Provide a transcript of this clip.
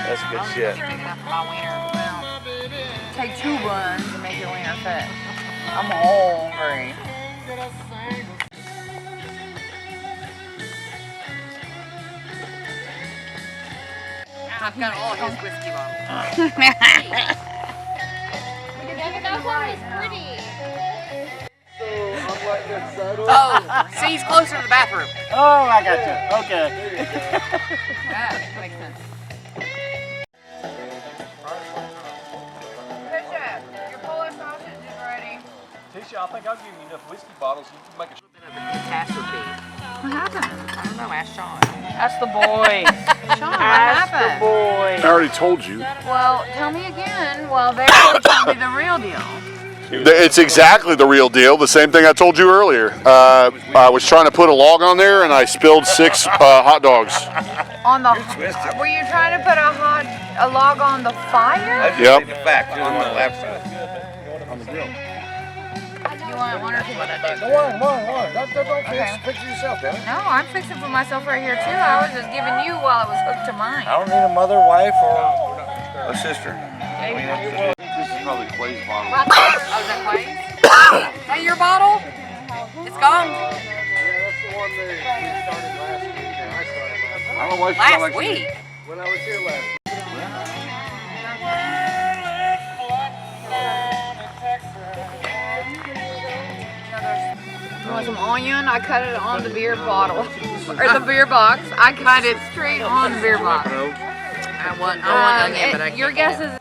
That's good shit. Big enough for my wiener. Well, take 2 buns and make your wiener fit. I'm hungry. I've got all his whiskey bottles. That one was pretty. Oh, see, he's closer to the bathroom. Oh, I got you. Okay. That makes sense. Bishop, your Polish sausage is ready. Tisha, I think I'll give you enough whiskey bottles so you can make a Bit of a catastrophe. What happened? I don't know. Ask Sean. That's the boy. Sean, what That's the happened? boy. I already told you. Well, tell me again. Well, they're going to tell me the real deal. It's exactly the real deal. The same thing I told you earlier. I was trying to put a log on there and I spilled 6 hot dogs. On the were you trying to put a log on the fire? Yep. The fact on the left side. On the grill. You want one or two? One. Don't Okay. fix it yourself, damn it. No, I'm fixing for myself right here too. I was just giving you while it was hooked to mine. I don't need a mother, wife, or a sister. This is probably Clay's bottle. Oh, is that Clay's? Is that your bottle? It's gone. Yeah, that's the one that started last week. I started last week. I don't know why she Last like week. when I was here last week. You want some onion? I cut it on the beer bottle. Or the beer box. I cut it straight on the beer box. I want onion, but I can't. Your guess is...